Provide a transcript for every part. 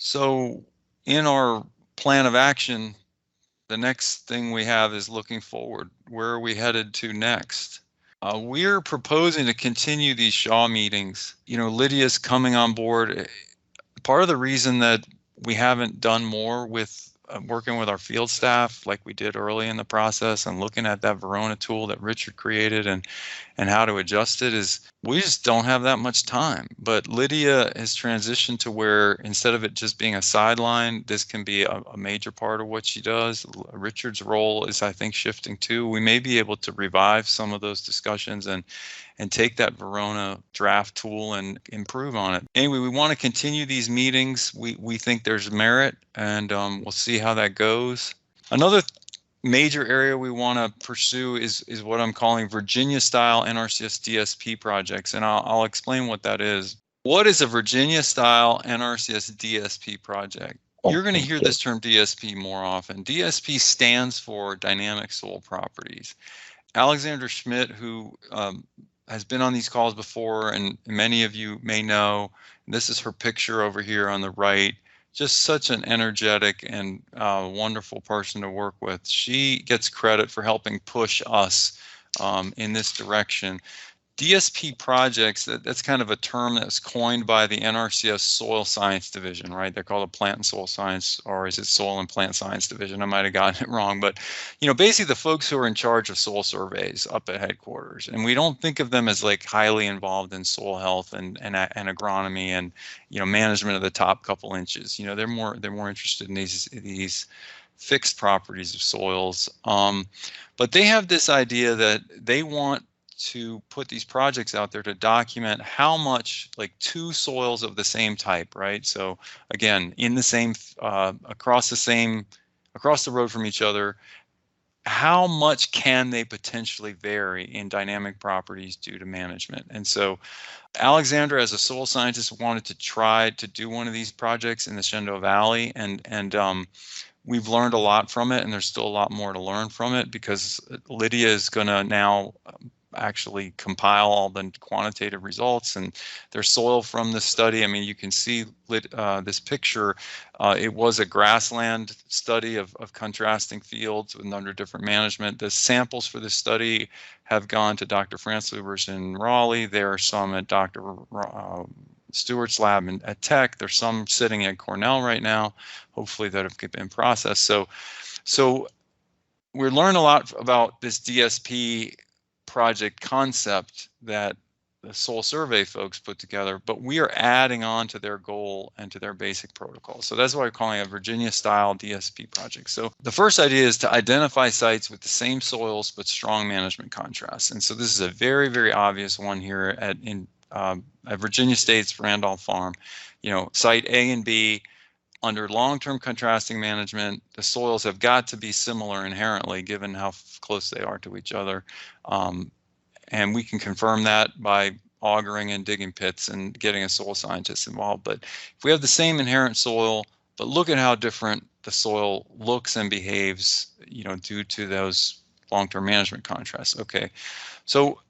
So in our plan of action, the next thing we have is looking forward. Where are we headed to next? We're proposing to continue these Shaw meetings. Lydia's coming on board. Part of the reason that we haven't done more with working with our field staff like we did early in the process and looking at that Verona tool that Richard created and how to adjust it is we just don't have that much time. But Lydia has transitioned to where instead of it just being a sideline, this can be a major part of what she does. Richard's role is, I think, shifting too. We may be able to revive some of those discussions and take that Verona draft tool and improve on it. Anyway, we want to continue these meetings. We think there's merit, and we'll see how that goes. Another major area we want to pursue is what I'm calling Virginia-style NRCS DSP projects, and I'll explain what that is. What is a Virginia-style NRCS DSP project? You're going to hear this term DSP more often. DSP stands for Dynamic Soil Properties. Alexandra Schmidt, who has been on these calls before, and many of you may know, this is her picture over here on the right. Just such an energetic and wonderful person to work with. She gets credit for helping push us in this direction. DSP projects, that's kind of a term that was coined by the NRCS Soil Science Division, right? They're called a Plant and Soil Science, or is it Soil and Plant Science Division? I might have gotten it wrong, but basically the folks who are in charge of soil surveys up at headquarters. And we don't think of them as like highly involved in soil health and agronomy and management of the top couple inches. They're more interested in these fixed properties of soils. But they have this idea that they want to put these projects out there to document how much, like two soils of the same type, right? So again, in the same, across the road from each other, how much can they potentially vary in dynamic properties due to management? And so Alexandra, as a soil scientist, wanted to try to do one of these projects in the Shenandoah Valley, and we've learned a lot from it, and there's still a lot more to learn from it because Lydia is going to now actually compile all the quantitative results and their soil from the study. I mean, you can see this picture. It was a grassland study of contrasting fields under different management. The samples for this study have gone to Dr. Franzluber's in Raleigh. There are some at Dr. Stewart's lab at Tech. There's some sitting at Cornell right now, hopefully that have been processed. So we learned a lot about this DSP project concept that the soil survey folks put together, but we are adding on to their goal and to their basic protocol. So that's why we're calling it a Virginia-style DSP project. So the first idea is to identify sites with the same soils but strong management contrasts. And so this is a very, very obvious one here at Virginia State's Randolph Farm. Site A and B, under long-term contrasting management, the soils have got to be similar inherently, given how close they are to each other. And we can confirm that by augering and digging pits and getting a soil scientist involved. But if we have the same inherent soil, but look at how different the soil looks and behaves, due to those long-term management contrasts. Okay, so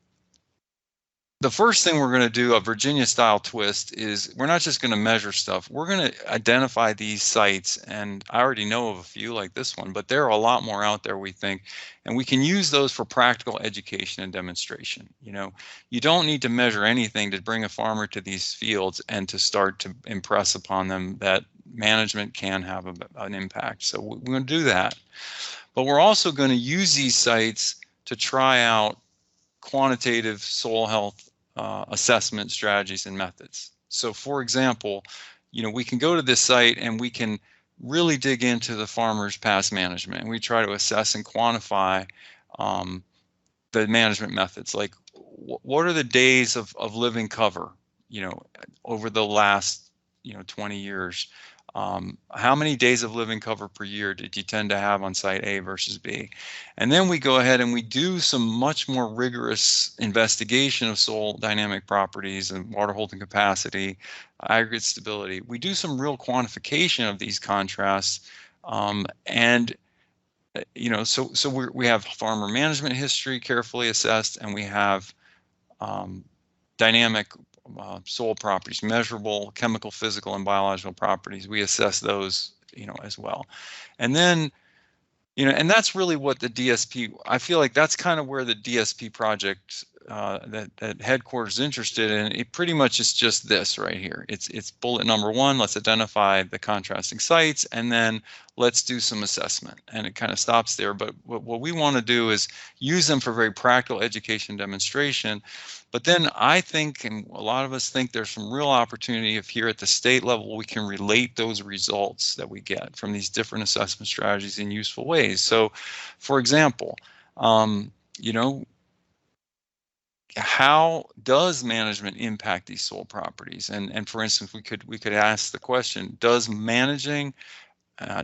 the first thing we're going to do, a Virginia-style twist, is we're not just going to measure stuff. We're going to identify these sites, and I already know of a few like this one, but there are a lot more out there, we think, and we can use those for practical education and demonstration. You don't need to measure anything to bring a farmer to these fields and to start to impress upon them that management can have an impact. So we're going to do that. But we're also going to use these sites to try out quantitative soil health assessment strategies and methods. So for example, we can go to this site and we can really dig into the farmer's past management, and we try to assess and quantify the management methods. Like what are the days of living cover, over the last 20 years? How many days of living cover per year did you tend to have on site A versus B? And then we go ahead and we do some much more rigorous investigation of soil dynamic properties and water holding capacity, aggregate stability. We do some real quantification of these contrasts, and so we have farmer management history carefully assessed, and we have dynamic soil properties, measurable chemical, physical, and biological properties. We assess those, as well. And then, and that's really what the DSP, I feel like that's kind of where the DSP project that headquarters is interested in. It pretty much is just this right here. It's bullet number 1. Let's identify the contrasting sites, and then let's do some assessment. And it kind of stops there. But what we want to do is use them for very practical education demonstration. But then I think, and a lot of us think, there's some real opportunity if here at the state level we can relate those results that we get from these different assessment strategies in useful ways. So, for example, how does management impact these soil properties? And for instance, we could ask the question: does managing,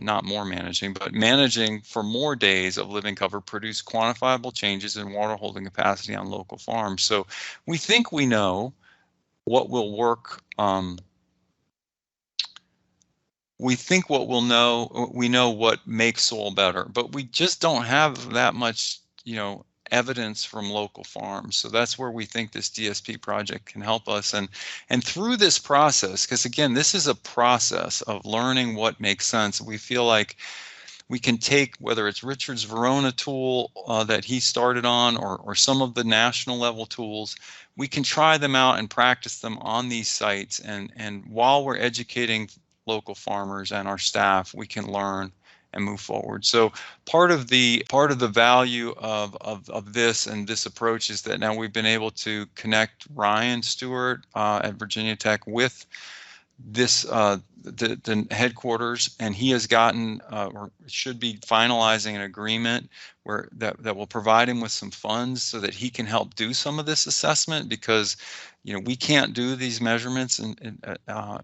not more managing, but managing for more days of living cover produce quantifiable changes in water holding capacity on local farms? So we think we know what will work. We think what we'll know, we know what makes soil better, but we just don't have that much, evidence from local farms. So that's where we think this DSP project can help us. And through this process, because again, this is a process of learning what makes sense, we feel like we can take, whether it's Richard's Verona tool that he started on, or some of the national level tools, we can try them out and practice them on these sites. And while we're educating local farmers and our staff, we can learn and move forward. So part of the value of this and this approach is that now we've been able to connect Ryan Stewart at Virginia Tech with this the headquarters, and he has gotten or should be finalizing an agreement where that will provide him with some funds so that he can help do some of this assessment, because we can't do these measurements in our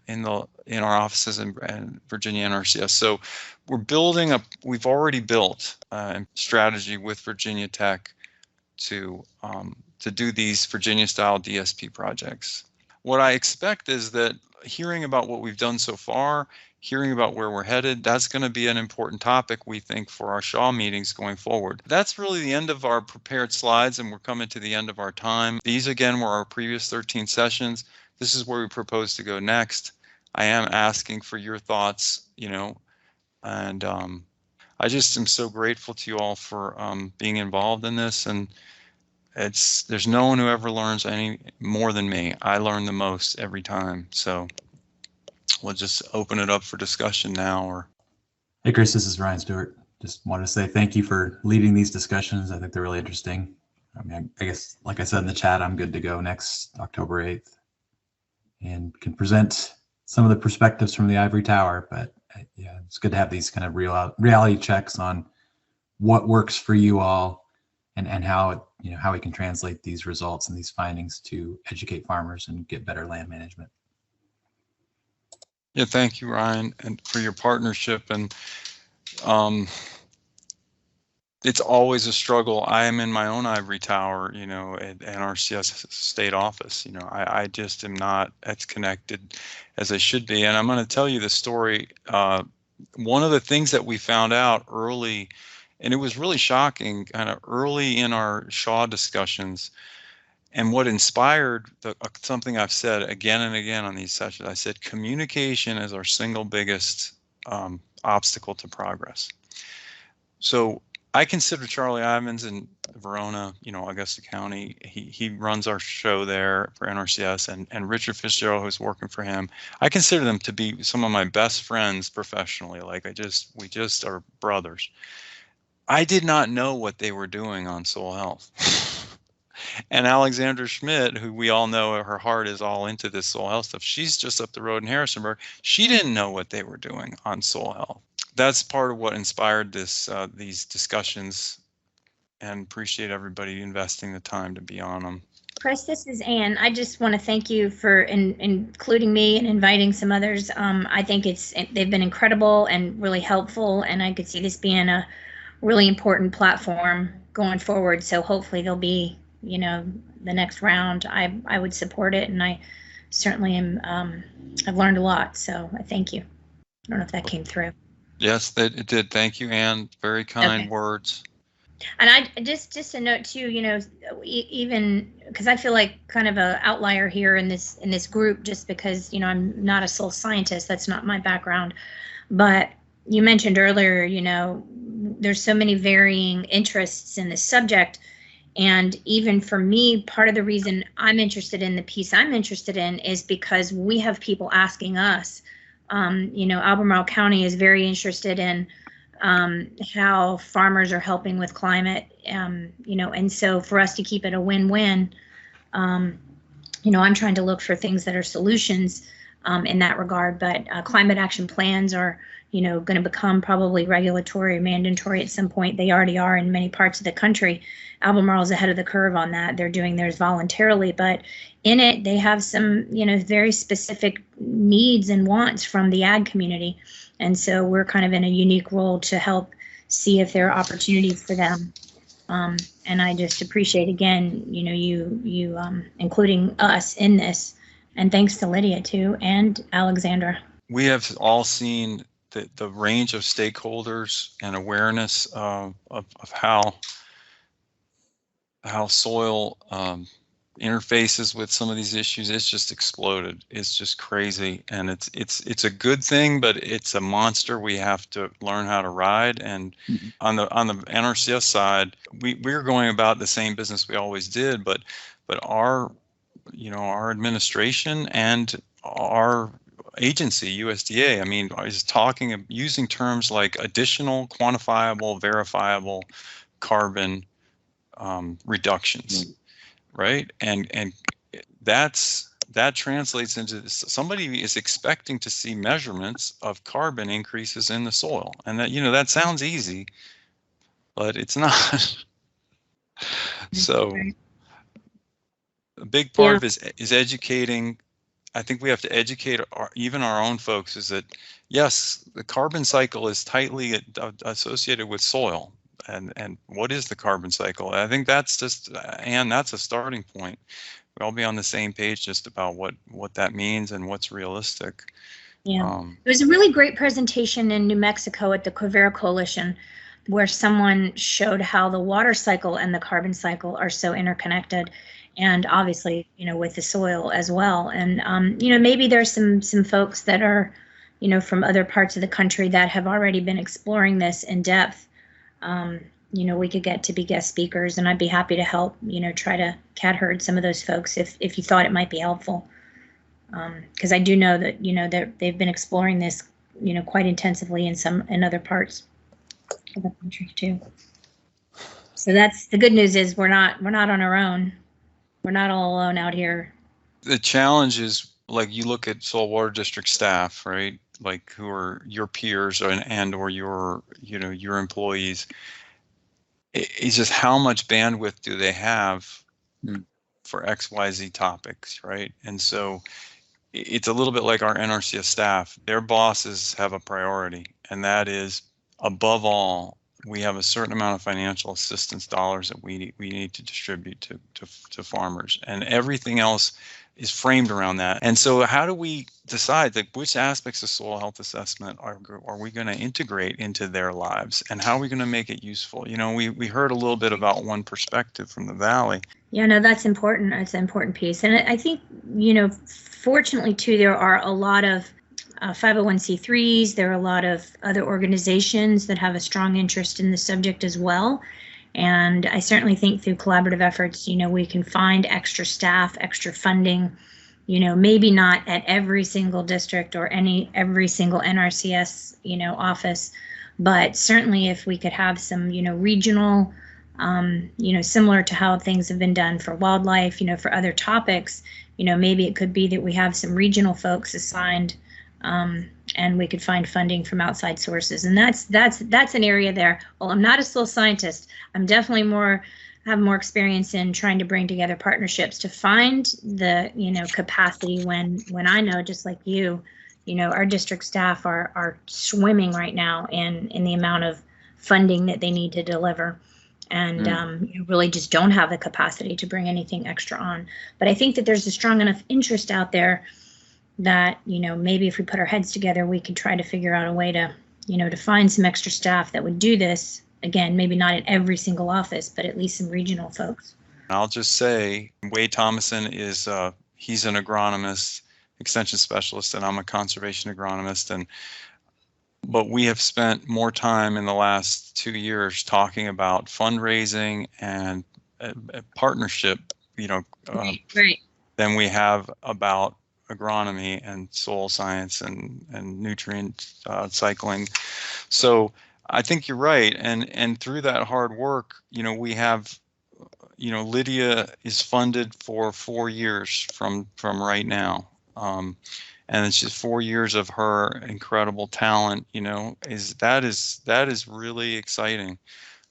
offices in Virginia NRCS. So we've already built a strategy with Virginia Tech to do these Virginia style DSP projects. What I expect is that hearing about what we've done so far, hearing about where we're headed, that's going to be an important topic, we think, for our SHAW meetings going forward. That's really the end of our prepared slides, and we're coming to the end of our time. These, again, were our previous 13 sessions. This is where we propose to go next. I am asking for your thoughts, and I just am so grateful to you all for being involved in this. And there's no one who ever learns any more than me. I learn the most every time. So we'll just open it up for discussion now. Hey, Chris, this is Ryan Stewart. Just wanted to say thank you for leading these discussions. I think they're really interesting. I mean, I guess, like I said in the chat, I'm good to go next October 8th and can present some of the perspectives from the ivory tower. But yeah, it's good to have these kind of reality checks on what works for you all, and how how we can translate these results and these findings to educate farmers and get better land management. Yeah, thank you, Ryan, and for your partnership. And it's always a struggle. I am in my own ivory tower, at NRCS state office. I just am not as connected as I should be. And I'm going to tell you the story. One of the things that we found out early, and it was really shocking, kind of early in our SHAW discussions, and what inspired something I've said again and again on these sessions. I said communication is our single biggest obstacle to progress. So I consider Charlie Ivins in Verona, Augusta County. He runs our show there for NRCS, and Richard Fitzgerald, who's working for him. I consider them to be some of my best friends professionally. We just are brothers. I did not know what they were doing on soil health. And Alexandra Schmidt, who we all know her heart is all into this soil health stuff, she's just up the road in Harrisonburg. She didn't know what they were doing on soil health. That's part of what inspired these discussions, and appreciate everybody investing the time to be on them. Chris, this is Ann. I just want to thank you for including me and inviting some others. I think they've been incredible and really helpful, and I could see this being a really important platform going forward. So hopefully there'll be, the next round. I would support it, and I certainly am. I've learned a lot, so I thank you. I don't know if that came through. Yes, it did. Thank you, Ann. Very kind words. And I just a note too, even because I feel like kind of a outlier here in this group, just because I'm not a soil scientist. That's not my background. But you mentioned earlier, there's so many varying interests in this subject. And even for me, part of the reason I'm interested in the piece I'm interested in is because we have people asking us. Albemarle County is very interested in how farmers are helping with climate, and so for us to keep it a win-win, I'm trying to look for things that are solutions in that regard. But climate action plans are, going to become probably regulatory or mandatory at some point. They already are in many parts of the country. Albemarle is ahead of the curve on that. They're doing theirs voluntarily, but in it, they have some, very specific needs and wants from the ag community. And so we're kind of in a unique role to help see if there are opportunities for them. And I just appreciate, again, you including us in this. And thanks to Lydia too, and Alexandra. We have all seen the range of stakeholders and awareness of how soil interfaces with some of these issues. It's just exploded. It's just crazy, and it's a good thing, but it's a monster we have to learn how to ride. And on the NRCS side, we're going about the same business we always did, but our administration and our agency, USDA, is using terms like additional quantifiable, verifiable carbon reductions, right? And that translates into this. Somebody is expecting to see measurements of carbon increases in the soil, and that sounds easy, but it's not. So a big part of it is educating. I think we have to educate even our own folks, is that yes, the carbon cycle is tightly associated with soil. And what is the carbon cycle? I think that's just, and that's a starting point. We'll all be on the same page just about what that means and what's realistic. Yeah, it was a really great presentation in New Mexico at the Quivira Coalition, where someone showed how the water cycle and the carbon cycle are so interconnected, and obviously, with the soil as well. And maybe there's some folks that are, from other parts of the country that have already been exploring this in depth. We could get to be guest speakers, and I'd be happy to help, try to cat herd some of those folks if you thought it might be helpful. Because I do know that, they've been exploring this, quite intensively in other parts of the country too. So that's the good news, is we're not on our own. We're not all alone out here. The challenge is, like, you look at Soil Water District staff, right? Like, who are your peers or your employees. It's just how much bandwidth do they have for XYZ topics, right? And so it's a little bit like our NRCS staff. Their bosses have a priority, and that is, above all, we have a certain amount of financial assistance dollars that we need to distribute to farmers, and everything else is framed around that. And so how do we decide which aspects of soil health assessment are we going to integrate into their lives, and how are we going to make it useful? We heard a little bit about one perspective from the Valley. Yeah, no, that's important. It's an important piece. And I think, fortunately too, there are a lot of 501c3s. There are a lot of other organizations that have a strong interest in the subject as well. And I certainly think through collaborative efforts, we can find extra staff, extra funding, maybe not at every single district or every single NRCS, office, but certainly if we could have some, regional, similar to how things have been done for wildlife, for other topics, maybe it could be that we have some regional folks assigned, and we could find funding from outside sources. And that's an area there. Well, I'm not a soil scientist. I'm definitely have more experience in trying to bring together partnerships to find the, capacity when I know, just like our district staff are swimming right now in the amount of funding that they need to deliver. And really just don't have the capacity to bring anything extra on. But I think that there's a strong enough interest out there that, maybe if we put our heads together, we could try to figure out a way to, to find some extra staff that would do this again, maybe not in every single office, but at least some regional folks. I'll just say Wade Thomason is he's an agronomist, extension specialist, and I'm a conservation agronomist, but we have spent more time in the last 2 years talking about fundraising and a partnership, Right. than we have about agronomy and soil science and nutrient cycling. So I think you're right, and through that hard work, we have, Lydia is funded for 4 years from right now. And it's just 4 years of her incredible talent, that is really exciting.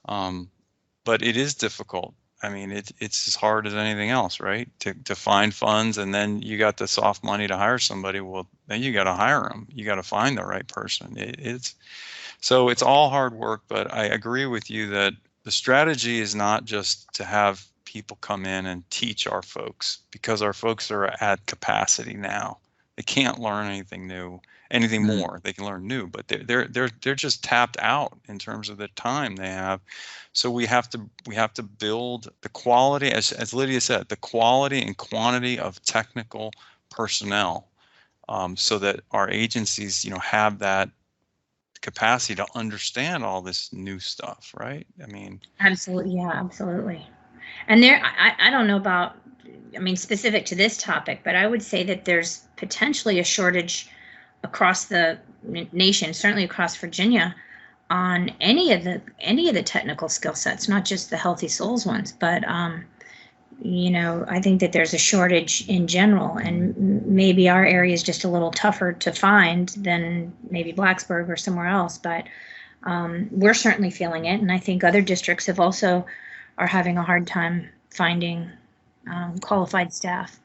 But it is difficult. I mean, it's as hard as anything else, right? To find funds, and then you got the soft money to hire somebody. Well, then you got to hire them. You got to find the right person. So it's all hard work, but I agree with you that the strategy is not just to have people come in and teach our folks, because our folks are at capacity now. They can't learn anything new, anything more. They can learn new, but they're just tapped out in terms of the time they have. So we have to build the quality, as Lydia said, the quality and quantity of technical personnel, so that our agencies, have that capacity to understand all this new stuff, right? I mean, absolutely, yeah, absolutely. And I don't know about, specific to this topic, but I would say that there's potentially a shortage across the nation, certainly across Virginia, on any of the technical skill sets, not just the Healthy Souls ones, but I think that there's a shortage in general, and maybe our area is just a little tougher to find than maybe Blacksburg or somewhere else, but we're certainly feeling it, and I think other districts have also are having a hard time finding qualified staff.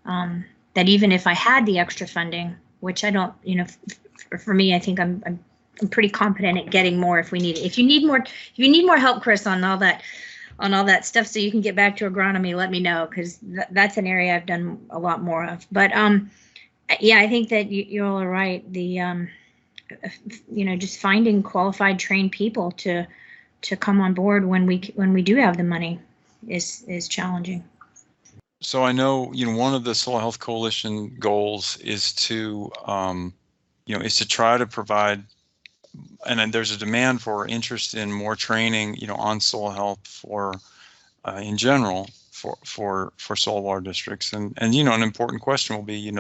That even if I had the extra funding, which I don't, for me, I think I'm pretty competent at getting more if we need it. If you need more help, Chris, on all that stuff, so you can get back to agronomy, let me know, because that's an area I've done a lot more of. But yeah, I think that you all are right. The just finding qualified, trained people to come on board when we do have the money is challenging. So I know, one of the Soil Health Coalition goals is to try to provide, and then there's a demand for interest in more training, on soil health for, in general, for soil water districts, and an important question will be,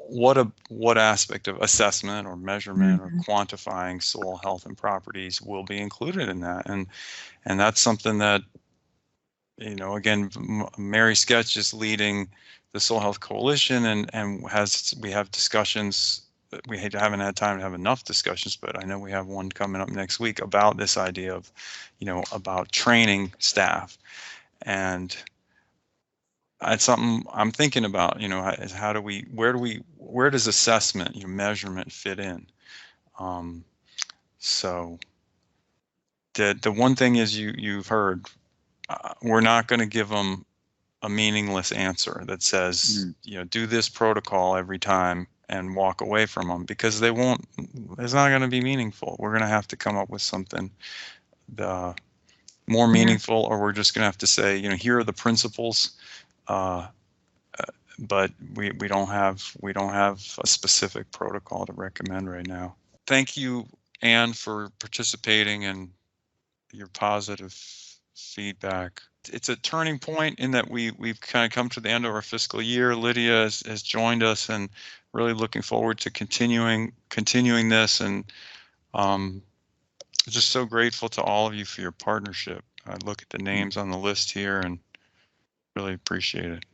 what aspect of assessment or measurement or quantifying soil health and properties will be included in that, and that's something that, again, Mary Sketch is leading the Soil Health Coalition, and we have discussions. We haven't had time to have enough discussions, but I know we have one coming up next week about this idea of, about training staff, and it's something I'm thinking about. Is where does assessment, measurement fit in? So the one thing is you've heard. We're not going to give them a meaningless answer that says, do this protocol every time and walk away from them, because they won't. It's not going to be meaningful. We're going to have to come up with something more meaningful, or we're just going to have to say, here are the principles, but we don't have a specific protocol to recommend right now. Thank you, Anne, for participating and your positive feedback. It's a turning point in that we've kind of come to the end of our fiscal year. Lydia has joined us, and really looking forward to continuing this, and just so grateful to all of you for your partnership. I look at the names on the list here and really appreciate it.